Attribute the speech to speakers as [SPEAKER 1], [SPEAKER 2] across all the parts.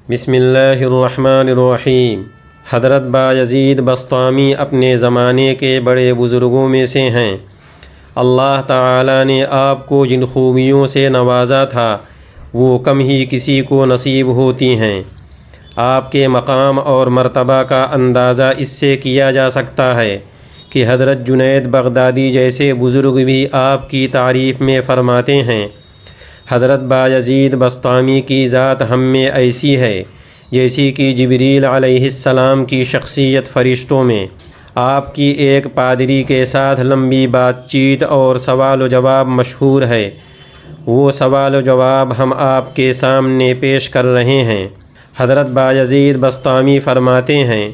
[SPEAKER 1] بسم اللہ الرحمن الرحیم۔ حضرت بایزید بسطامی اپنے زمانے کے بڑے بزرگوں میں سے ہیں۔ اللہ تعالیٰ نے آپ کو جن خوبیوں سے نوازا تھا وہ کم ہی کسی کو نصیب ہوتی ہیں۔ آپ کے مقام اور مرتبہ کا اندازہ اس سے کیا جا سکتا ہے کہ حضرت جنید بغدادی جیسے بزرگ بھی آپ کی تعریف میں فرماتے ہیں، حضرت بایزید بسطامی کی ذات ہم میں ایسی ہے جیسی کہ جبریل علیہ السلام کی شخصیت فرشتوں میں۔ آپ کی ایک پادری کے ساتھ لمبی بات چیت اور سوال و جواب مشہور ہے، وہ سوال و جواب ہم آپ کے سامنے پیش کر رہے ہیں۔ حضرت بایزید بسطامی فرماتے ہیں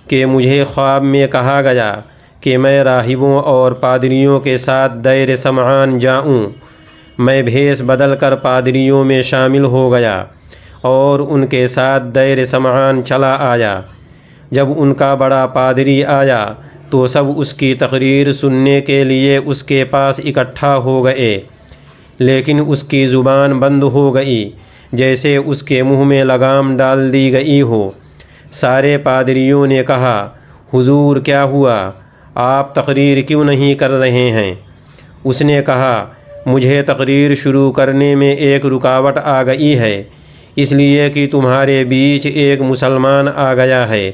[SPEAKER 1] کہ مجھے خواب میں کہا گیا کہ میں راہبوں اور پادریوں کے ساتھ دیر سمعان جاؤں۔ میں بھیس بدل کر پادریوں میں شامل ہو گیا اور ان کے ساتھ دیر سمعان چلا آیا۔ جب ان کا بڑا پادری آیا تو سب اس کی تقریر سننے کے لیے اس کے پاس اکٹھا ہو گئے، لیکن اس کی زبان بند ہو گئی جیسے اس کے منہ میں لگام ڈال دی گئی ہو۔ سارے پادریوں نے کہا، حضور کیا ہوا؟ آپ تقریر کیوں نہیں کر رہے ہیں؟ اس نے کہا، مجھے تقریر شروع کرنے میں ایک رکاوٹ آ گئی ہے، اس لیے کہ تمہارے بیچ ایک مسلمان آ گیا ہے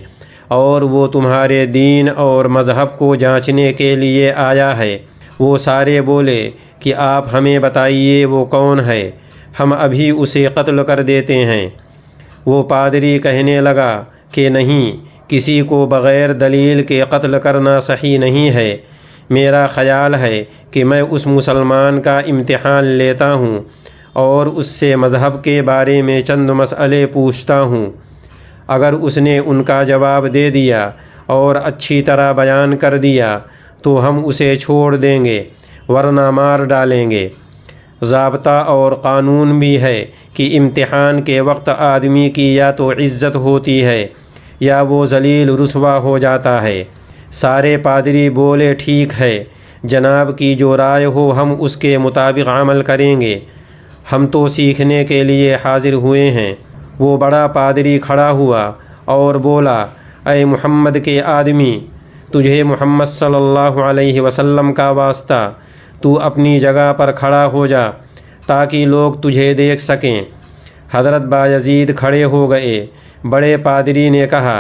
[SPEAKER 1] اور وہ تمہارے دین اور مذہب کو جانچنے کے لیے آیا ہے۔ وہ سارے بولے کہ آپ ہمیں بتائیے وہ کون ہے، ہم ابھی اسے قتل کر دیتے ہیں۔ وہ پادری کہنے لگا کہ نہیں، کسی کو بغیر دلیل کے قتل کرنا صحیح نہیں ہے۔ میرا خیال ہے کہ میں اس مسلمان کا امتحان لیتا ہوں اور اس سے مذہب کے بارے میں چند مسئلے پوچھتا ہوں۔ اگر اس نے ان کا جواب دے دیا اور اچھی طرح بیان کر دیا تو ہم اسے چھوڑ دیں گے، ورنہ مار ڈالیں گے۔ ضابطہ اور قانون بھی ہے کہ امتحان کے وقت آدمی کی یا تو عزت ہوتی ہے یا وہ ذلیل رسوا ہو جاتا ہے۔ سارے پادری بولے، ٹھیک ہے جناب کی جو رائے ہو ہم اس کے مطابق عمل کریں گے، ہم تو سیکھنے کے لیے حاضر ہوئے ہیں۔ وہ بڑا پادری کھڑا ہوا اور بولا، اے محمد کے آدمی، تجھے محمد صلی اللہ علیہ وسلم کا واسطہ، تو اپنی جگہ پر کھڑا ہو جا تاکہ لوگ تجھے دیکھ سکیں۔ حضرت بایزید کھڑے ہو گئے۔ بڑے پادری نے کہا،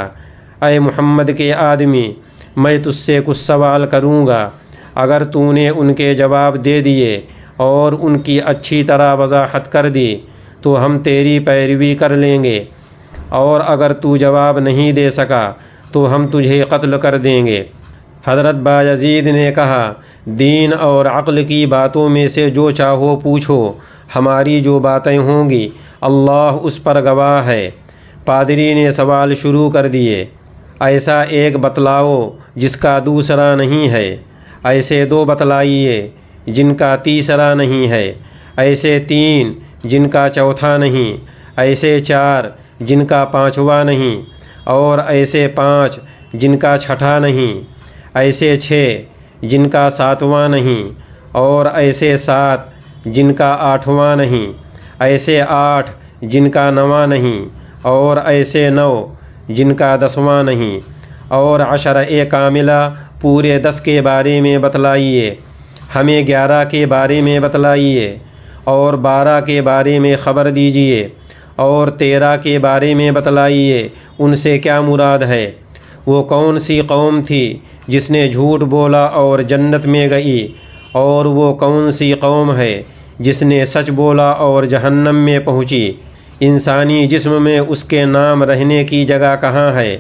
[SPEAKER 1] اے محمد کے آدمی، میں تجھ سے کچھ سوال کروں گا، اگر تو نے ان کے جواب دے دیے اور ان کی اچھی طرح وضاحت کر دی تو ہم تیری پیروی کر لیں گے، اور اگر تو جواب نہیں دے سکا تو ہم تجھے قتل کر دیں گے۔ حضرت بایزید نے کہا، دین اور عقل کی باتوں میں سے جو چاہو پوچھو، ہماری جو باتیں ہوں گی اللہ اس پر گواہ ہے۔ پادری نے سوال شروع کر دیے، ایسا ایک بتلاؤ جس کا دوسرا نہیں ہے، ایسے دو بتلائیے جن کا تیسرا نہیں ہے، ایسے تین جن کا چوتھا نہیں، ایسے چار جن کا پانچواں نہیں، اور ایسے پانچ جن کا چھٹا نہیں، ایسے چھ جن کا ساتواں نہیں، اور ایسے سات جن کا آٹھواں نہیں، ایسے آٹھ جن کا نواں نہیں، اور ایسے نو جن کا دسواں نہیں، اور عشرہ کاملہ پورے 10 کے بارے میں بتلائیے، ہمیں 11 کے بارے میں بتلائیے، اور 12 کے بارے میں خبر دیجیے، اور 13 کے بارے میں بتلائیے ان سے کیا مراد ہے۔ وہ کون سی قوم تھی جس نے جھوٹ بولا اور جنت میں گئی، اور وہ کون سی قوم ہے جس نے سچ بولا اور جہنم میں پہنچی۔ انسانی جسم میں اس کے نام رہنے کی جگہ کہاں ہے؟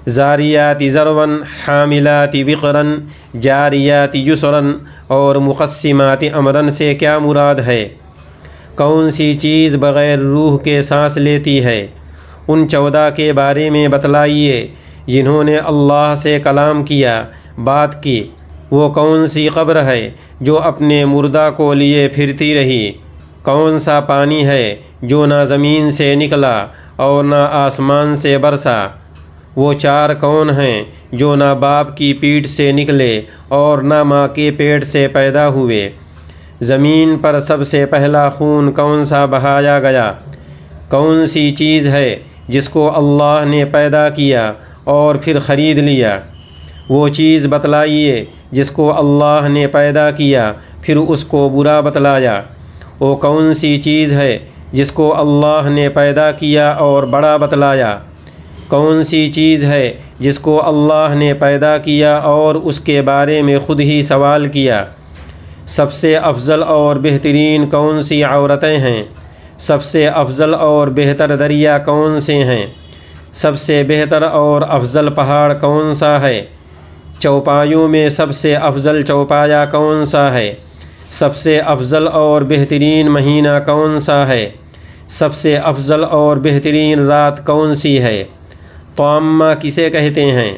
[SPEAKER 1] زاریات ذرون حاملات وقرن جاریات یسرن اور مقسمات امرن سے کیا مراد ہے؟ کون سی چیز بغیر روح کے سانس لیتی ہے؟ ان 14 کے بارے میں بتلائیے جنہوں نے اللہ سے کلام کیا، بات کی۔ وہ کون سی قبر ہے جو اپنے مردہ کو لیے پھرتی رہی؟ کون سا پانی ہے جو نہ زمین سے نکلا اور نہ آسمان سے برسا؟ وہ 4 کون ہیں جو نہ باپ کی پیٹھ سے نکلے اور نہ ماں کے پیٹ سے پیدا ہوئے؟ زمین پر سب سے پہلا خون کون سا بہایا گیا؟ کون سی چیز ہے جس کو اللہ نے پیدا کیا اور پھر خرید لیا۔ وہ چیز بتلائیے جس کو اللہ نے پیدا کیا پھر اس کو برا بتلایا۔ وہ کون سی چیز ہے جس کو اللہ نے پیدا کیا اور بڑا بتلایا؟ کون سی چیز ہے جس کو اللہ نے پیدا کیا اور اس کے بارے میں خود ہی سوال کیا؟ سب سے افضل اور بہترین کون سی عورتیں ہیں؟ سب سے افضل اور بہتر دریا کون سے ہیں؟ سب سے بہتر اور افضل پہاڑ کون سا ہے؟ چوپایوں میں سب سے افضل چوپایا کون سا ہے؟ سب سے افضل اور بہترین مہینہ کون سا ہے؟ سب سے افضل اور بہترین رات کون سی ہے؟ طامہ کسے کہتے ہیں؟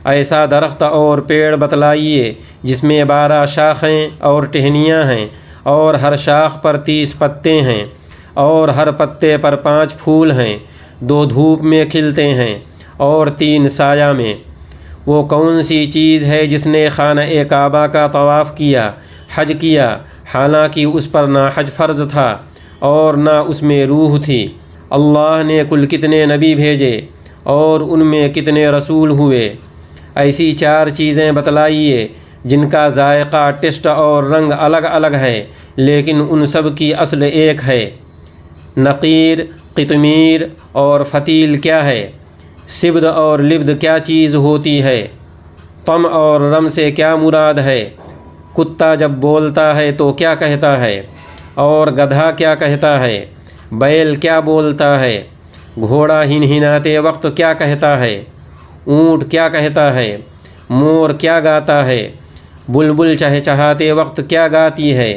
[SPEAKER 1] ایسا درخت اور پیڑ بتلائیے جس میں 12 شاخیں اور ٹہنیاں ہیں اور ہر شاخ پر 30 پتے ہیں اور ہر پتے پر 5 پھول ہیں، 2 دھوپ میں کھلتے ہیں اور 3 سایہ میں۔ وہ کون سی چیز ہے جس نے خانہ کعبہ کا طواف کیا، حج کیا، حالانکہ اس پر نہ حج فرض تھا اور نہ اس میں روح تھی؟ اللہ نے کل کتنے نبی بھیجے اور ان میں کتنے رسول ہوئے؟ ایسی 4 چیزیں بتلائیے جن کا ذائقہ، ٹیسٹ اور رنگ الگ الگ ہے لیکن ان سب کی اصل ایک ہے۔ نقیر، قطمیر اور فتیل کیا ہے؟ سبد اور لبد کیا چیز ہوتی ہے؟ طم اور رم سے کیا مراد ہے؟ کتا جب بولتا ہے تو کیا کہتا ہے؟ اور گدھا کیا کہتا ہے؟ بیل کیا بولتا ہے؟ گھوڑا ہنہناتے وقت کیا کہتا ہے؟ اونٹ کیا کہتا ہے؟ مور کیا گاتا ہے؟ بلبل چہچہاتے وقت کیا گاتی ہے؟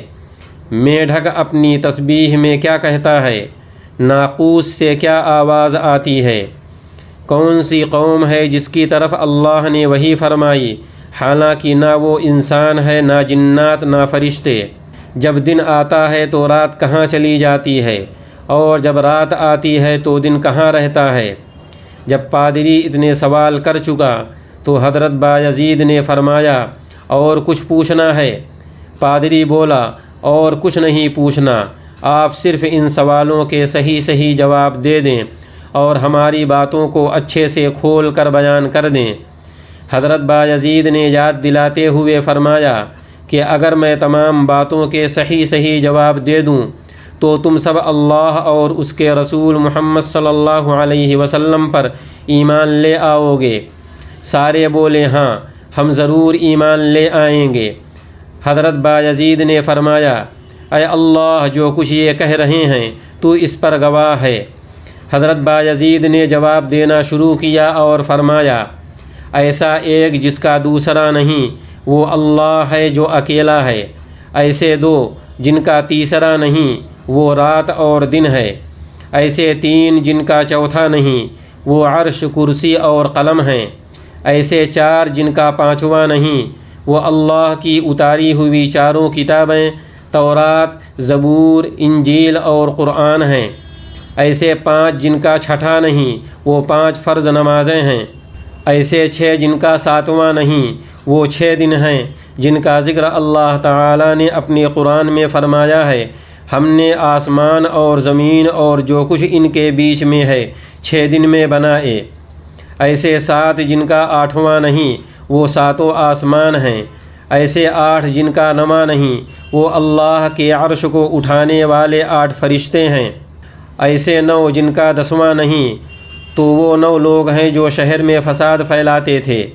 [SPEAKER 1] میڈھک اپنی تسبیح میں کیا کہتا ہے؟ ناقوس سے کیا آواز آتی ہے؟ کون سی قوم ہے جس کی طرف اللہ نے وحی فرمائی حالانکہ نہ وہ انسان ہے، نہ جنات، نہ فرشتے؟ جب دن آتا ہے تو رات کہاں چلی جاتی ہے اور جب رات آتی ہے تو دن کہاں رہتا ہے؟ جب پادری اتنے سوال کر چکا تو حضرت بایزید نے فرمایا اور کچھ پوچھنا ہے؟ پادری بولا اور کچھ نہیں پوچھنا، آپ صرف ان سوالوں کے صحیح جواب دے دیں اور ہماری باتوں کو اچھے سے کھول کر بیان کر دیں۔ حضرت بایزید نے یاد دلاتے ہوئے فرمایا کہ اگر میں تمام باتوں کے صحیح جواب دے دوں تو تم سب اللہ اور اس کے رسول محمد صلی اللہ علیہ وسلم پر ایمان لے آؤ گے؟ سارے بولے ہاں، ہم ضرور ایمان لے آئیں گے۔ حضرت بایزید نے فرمایا، اے اللہ، جو کچھ یہ کہہ رہے ہیں تو اس پر گواہ ہے۔ حضرت بایزید نے جواب دینا شروع کیا اور فرمایا، ایسا ایک جس کا دوسرا نہیں، وہ اللہ ہے جو اکیلا ہے۔ ایسے 2 جن کا تیسرا نہیں، وہ رات اور دن ہے۔ ایسے 3 جن کا چوتھا نہیں، وہ عرش، کرسی اور قلم ہیں۔ ایسے 4 جن کا 5واں نہیں، وہ اللہ کی اتاری ہوئی 4 کتابیں تورات، زبور، انجیل اور قرآن ہیں۔ ایسے 5 جن کا 6واں نہیں، وہ 5 فرض نمازیں ہیں۔ ایسے 6 جن کا 7واں نہیں، وہ 6 دن ہیں جن کا ذکر اللہ تعالی نے اپنے قرآن میں فرمایا ہے، ہم نے آسمان اور زمین اور جو کچھ ان کے بیچ میں ہے 6 دن میں بنائے۔ ایسے 7 جن کا 8واں نہیں، وہ 7 آسمان ہیں۔ ایسے 8 جن کا 9واں نہیں، وہ اللہ کے عرش کو اٹھانے والے 8 فرشتے ہیں۔ ایسے 9 جن کا 10واں نہیں، تو وہ 9 لوگ ہیں جو شہر میں فساد پھیلاتے تھے۔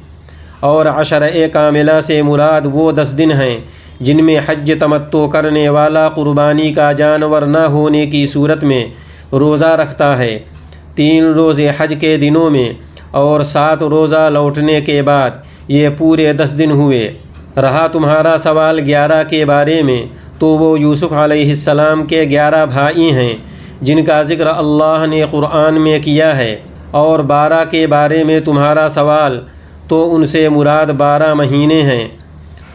[SPEAKER 1] اور عشرہ کاملہ سے مراد وہ 10 دن ہیں جن میں حج تمتع کرنے والا قربانی کا جانور نہ ہونے کی صورت میں روزہ رکھتا ہے، 3 روزے حج کے دنوں میں اور 7 روزہ لوٹنے کے بعد، یہ پورے 10 دن ہوئے۔ رہا تمہارا سوال 11 کے بارے میں، تو وہ یوسف علیہ السلام کے 11 بھائی ہیں جن کا ذکر اللہ نے قرآن میں کیا ہے، اور 12 کے بارے میں تمہارا سوال تو ان سے مراد 12 مہینے ہیں،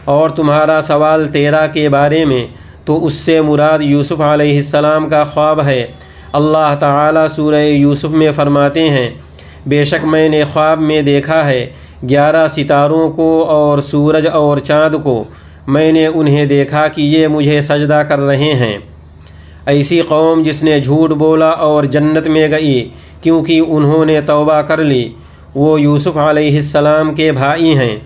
[SPEAKER 1] اور تمہارا سوال 13 کے بارے میں تو اس سے مراد یوسف علیہ السلام کا خواب ہے۔ اللہ تعالیٰ سورہ یوسف میں فرماتے ہیں، بے شک میں نے خواب میں دیکھا ہے 11 ستاروں کو اور سورج اور چاند کو، میں نے انہیں دیکھا کہ یہ مجھے سجدہ کر رہے ہیں۔ ایسی قوم جس نے جھوٹ بولا اور جنت میں گئی کیونکہ انہوں نے توبہ کر لی۔ وہ یوسف علیہ السلام کے بھائی ہیں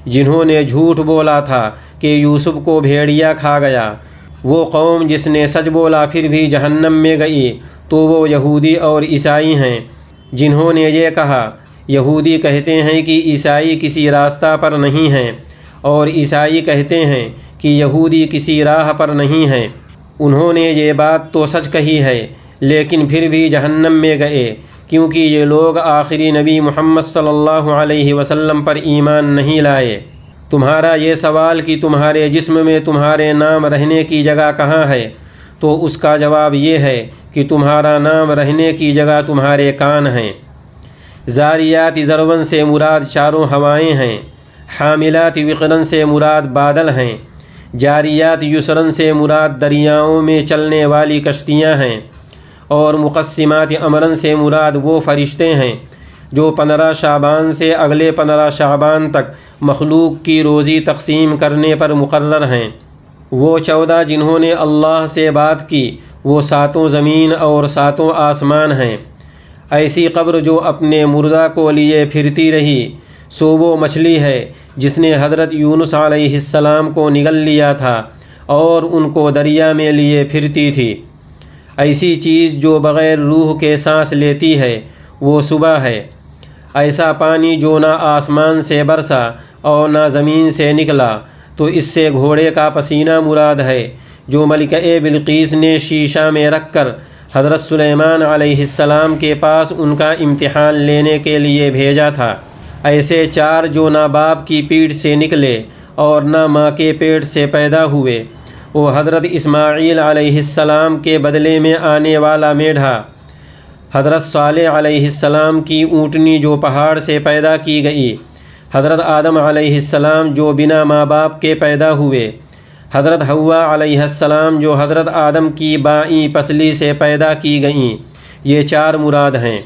[SPEAKER 1] جنہوں نے جھوٹ بولا تھا کہ یوسف کو بھیڑیا کھا گیا۔ وہ قوم جس نے سچ بولا پھر بھی جہنم میں گئی تو وہ یہودی اور عیسائی ہیں جنہوں نے یہ کہا۔ یہودی کہتے ہیں کہ عیسائی کسی راستہ پر نہیں ہیں، اور عیسائی کہتے ہیں کہ یہودی کسی راہ پر نہیں ہیں۔ انہوں نے یہ بات تو سچ کہی ہے لیکن پھر بھی جہنم میں گئے، کیونکہ یہ لوگ آخری نبی محمد صلی اللہ علیہ وسلم پر ایمان نہیں لائے۔ تمہارا یہ سوال کہ تمہارے جسم میں تمہارے نام رہنے کی جگہ کہاں ہے، تو اس کا جواب یہ ہے کہ تمہارا نام رہنے کی جگہ تمہارے کان ہیں۔ زاریات ذرون سے مراد چاروں ہوائیں ہیں، حاملات وقرن سے مراد بادل ہیں، جاریات یسرن سے مراد دریاؤں میں چلنے والی کشتیاں ہیں، اور مقسمات امرن سے مراد وہ فرشتے ہیں جو 15 شعبان سے اگلے 15 شعبان تک مخلوق کی روزی تقسیم کرنے پر مقرر ہیں۔ وہ 14 جنہوں نے اللہ سے بات کی وہ 7 زمین اور 7 آسمان ہیں۔ ایسی قبر جو اپنے مردہ کو لیے پھرتی رہی، سو وہ مچھلی ہے جس نے حضرت یونس علیہ السلام کو نگل لیا تھا اور ان کو دریا میں لیے پھرتی تھی۔ ایسی چیز جو بغیر روح کے سانس لیتی ہے وہ صبح ہے۔ ایسا پانی جو نہ آسمان سے برسا اور نہ زمین سے نکلا، تو اس سے گھوڑے کا پسینہ مراد ہے جو ملکہ بلقیس نے شیشہ میں رکھ کر حضرت سلیمان علیہ السلام کے پاس ان کا امتحان لینے کے لیے بھیجا تھا۔ ایسے 4 جو نہ باپ کی پیٹھ سے نکلے اور نہ ماں کے پیٹ سے پیدا ہوئے، وہ حضرت اسماعیل علیہ السلام کے بدلے میں آنے والا میڈھا، حضرت صالح علیہ السلام کی اونٹنی جو پہاڑ سے پیدا کی گئی، حضرت آدم علیہ السلام جو بنا ماں باپ کے پیدا ہوئے، حضرت حوا علیہ السلام جو حضرت آدم کی بائیں پسلی سے پیدا کی گئیں، یہ 4 مراد ہیں۔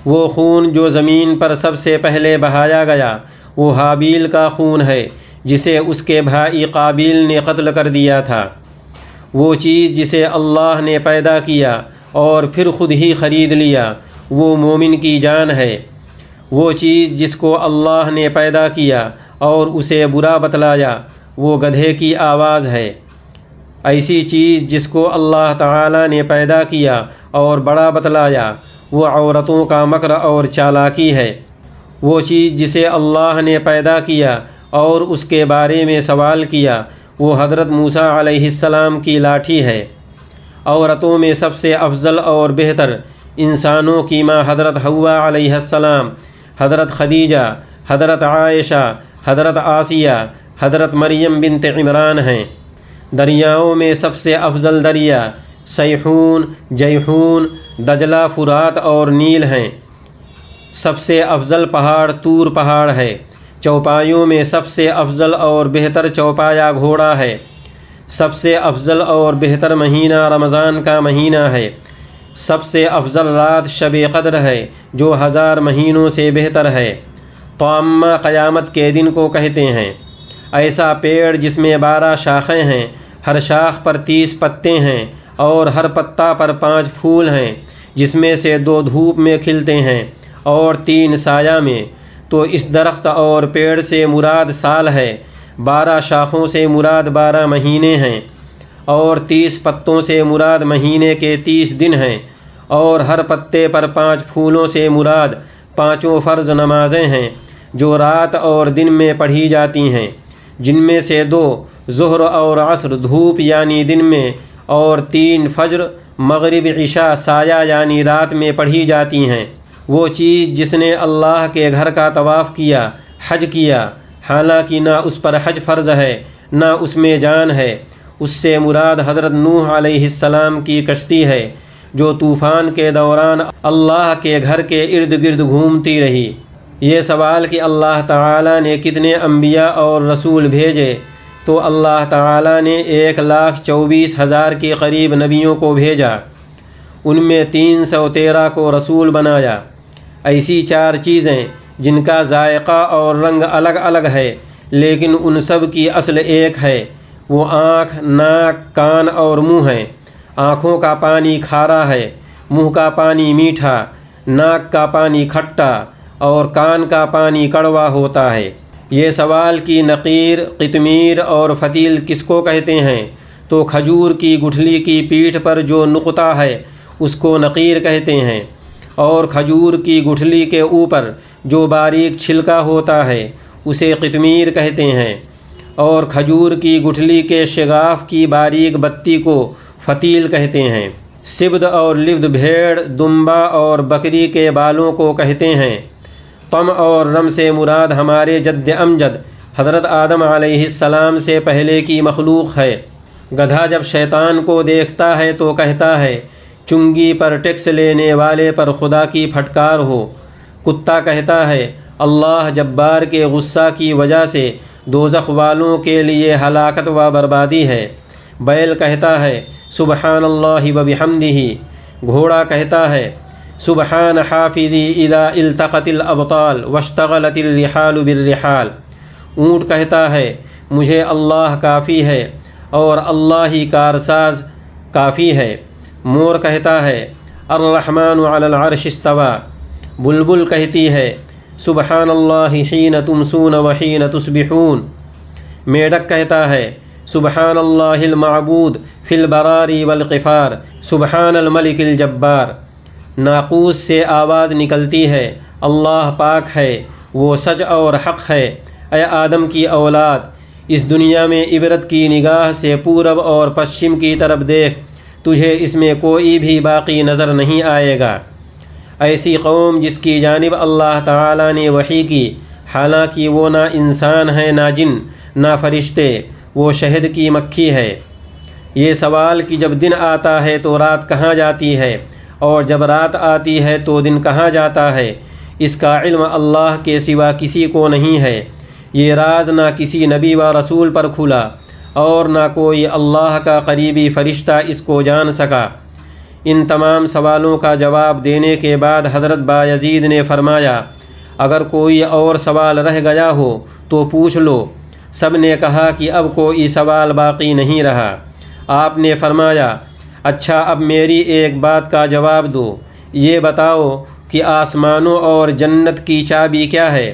[SPEAKER 1] وہ خون جو زمین پر سب سے پہلے بہایا گیا وہ حابیل کا خون ہے جسے اس کے بھائی قابیل نے قتل کر دیا تھا۔ وہ چیز جسے اللہ نے پیدا کیا اور پھر خود ہی خرید لیا وہ مومن کی جان ہے۔ وہ چیز جس کو اللہ نے پیدا کیا اور اسے برا بتلایا وہ گدھے کی آواز ہے۔ ایسی چیز جس کو اللہ تعالی نے پیدا کیا اور بڑا بتلایا وہ عورتوں کا مکر اور چالاکی ہے۔ وہ چیز جسے اللہ نے پیدا کیا اور اس کے بارے میں سوال کیا وہ حضرت موسیٰ علیہ السلام کی لاٹھی ہے۔ عورتوں میں سب سے افضل اور بہتر انسانوں کی ماں حضرت حوا علیہ السلام، حضرت خدیجہ، حضرت عائشہ، حضرت آسیہ، حضرت مریم بنت عمران ہیں۔ دریاؤں میں سب سے افضل دریا سیحون، جیحون، دجلہ، فرات اور نیل ہیں۔ سب سے افضل پہاڑ طور پہاڑ ہے۔ چوپایوں میں سب سے افضل اور بہتر چوپایا گھوڑا ہے۔ سب سے افضل اور بہتر مہینہ رمضان کا مہینہ ہے۔ سب سے افضل رات شب قدر ہے جو 1000 مہینوں سے بہتر ہے۔ طامہ قیامت کے دن کو کہتے ہیں۔ ایسا پیڑ جس میں 12 شاخیں ہیں، ہر شاخ پر 30 پتے ہیں اور ہر پتا پر 5 پھول ہیں، جس میں سے 2 دھوپ میں کھلتے ہیں اور 3 سایہ میں۔ تو اس درخت اور پیڑ سے مراد سال ہے، 12 شاخوں سے مراد 12 مہینے ہیں، اور 30 پتوں سے مراد مہینے کے 30 دن ہیں، اور ہر پتے پر 5 پھولوں سے مراد 5 فرض نمازیں ہیں جو رات اور دن میں پڑھی جاتی ہیں، جن میں سے 2 ظہر اور عصر دھوپ یعنی دن میں، اور 3 فجر، مغرب، عشاء سایہ یعنی رات میں پڑھی جاتی ہیں۔ وہ چیز جس نے اللہ کے گھر کا طواف کیا، حج کیا، حالانکہ نہ اس پر حج فرض ہے نہ اس میں جان ہے، اس سے مراد حضرت نوح علیہ السلام کی کشتی ہے جو طوفان کے دوران اللہ کے گھر کے ارد گرد گھومتی رہی۔ یہ سوال کہ اللہ تعالی نے کتنے انبیاء اور رسول بھیجے، تو اللہ تعالی نے 1,24,000 کے قریب نبیوں کو بھیجا، ان میں 313 کو رسول بنایا۔ ایسی 4 چیزیں جن کا ذائقہ اور رنگ الگ الگ ہے لیکن ان سب کی اصل ایک ہے، وہ آنکھ، ناک، کان اور منہ ہیں۔ آنکھوں کا پانی کھارا ہے، منہ کا پانی میٹھا، ناک کا پانی کھٹا اور کان کا پانی کڑوا ہوتا ہے۔ یہ سوال کہ نقیر، قطمیر اور فتیل کس کو کہتے ہیں؟ تو کھجور کی گٹھلی کی پیٹھ پر جو نقطہ ہے اس کو نقیر کہتے ہیں، اور کھجور کی گٹھلی کے اوپر جو باریک چھلکا ہوتا ہے اسے قطمیر کہتے ہیں، اور کھجور کی گٹھلی کے شگاف کی باریک بتی کو فتیل کہتے ہیں۔ سبد اور لبد بھیڑ، دمبا اور بکری کے بالوں کو کہتے ہیں۔ طم اور رم سے مراد ہمارے جد امجد حضرت آدم علیہ السلام سے پہلے کی مخلوق ہے۔ گدھا جب شیطان کو دیکھتا ہے تو کہتا ہے چنگی پر ٹیکس لینے والے پر خدا کی پھٹکار ہو۔ کتا کہتا ہے اللہ جبار کے غصہ کی وجہ سے دوزخ والوں کے لیے ہلاکت و بربادی ہے۔ بیل کہتا ہے سبحان اللہ و بحمدہ۔ گھوڑا کہتا ہے سبحان حافظی اذا التقت الابطال واشتغلت الرحال بالرحال۔ اونٹ کہتا ہے مجھے اللہ کافی ہے اور اللہ ہی کارساز کافی ہے۔ مور کہتا ہے الرحمن علی العرش استوى۔ بلبل کہتی ہے سبحان اللہ حین تمسون وحین تصبحون۔ میڈک کہتا ہے سبحان اللہ المعبود فی البراری والقفار، سبحان الملک الجبار۔ ناقوس سے آواز نکلتی ہے اللہ پاک ہے، وہ سچ اور حق ہے۔ اے آدم کی اولاد، اس دنیا میں عبرت کی نگاہ سے پورب اور پشچم کی طرف دیکھ، تجھے اس میں کوئی بھی باقی نظر نہیں آئے گا۔ ایسی قوم جس کی جانب اللہ تعالیٰ نے وحی کی، حالانکہ وہ نہ انسان ہے نہ جن نہ فرشتے، وہ شہد کی مکھی ہے۔ یہ سوال کہ جب دن آتا ہے تو رات کہاں جاتی ہے، اور جب رات آتی ہے تو دن کہاں جاتا ہے، اس کا علم اللہ کے سوا کسی کو نہیں ہے۔ یہ راز نہ کسی نبی و رسول پر کھلا، اور نہ کوئی اللہ کا قریبی فرشتہ اس کو جان سکا۔ ان تمام سوالوں کا جواب دینے کے بعد حضرت بایزید نے فرمایا اگر کوئی اور سوال رہ گیا ہو تو پوچھ لو۔ سب نے کہا کہ اب کوئی سوال باقی نہیں رہا۔ آپ نے فرمایا اچھا اب میری ایک بات کا جواب دو، یہ بتاؤ کہ آسمانوں اور جنت کی چابی کیا ہے؟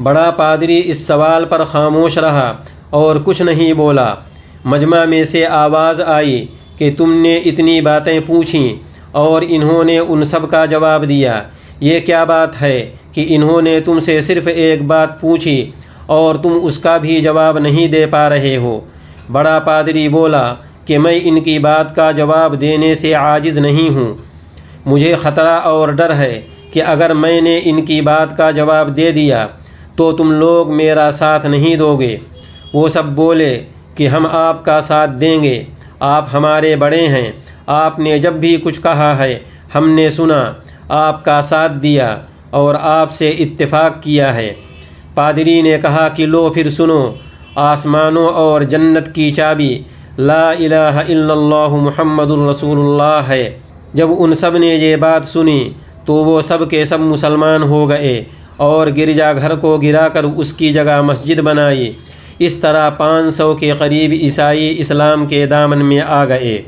[SPEAKER 1] بڑا پادری اس سوال پر خاموش رہا اور کچھ نہیں بولا۔ مجمع میں سے آواز آئی کہ تم نے اتنی باتیں پوچھیں اور انہوں نے ان سب کا جواب دیا، یہ کیا بات ہے کہ انہوں نے تم سے صرف ایک بات پوچھی اور تم اس کا بھی جواب نہیں دے پا رہے ہو؟ بڑا پادری بولا کہ میں ان کی بات کا جواب دینے سے عاجز نہیں ہوں، مجھے خطرہ اور ڈر ہے کہ اگر میں نے ان کی بات کا جواب دے دیا تو تم لوگ میرا ساتھ نہیں دو گے۔ وہ سب بولے کہ ہم آپ کا ساتھ دیں گے، آپ ہمارے بڑے ہیں، آپ نے جب بھی کچھ کہا ہے ہم نے سنا، آپ کا ساتھ دیا اور آپ سے اتفاق کیا ہے۔ پادری نے کہا کہ لو پھر سنو، آسمانوں اور جنت کی چابی لا الہ الا اللہ محمد الرسول اللہ ہے۔ جب ان سب نے یہ بات سنی تو وہ سب کے سب مسلمان ہو گئے اور گرجا گھر کو گرا کر اس کی جگہ مسجد بنائی۔ اس طرح 500 کے قریب عیسائی اسلام کے دامن میں آ گئے۔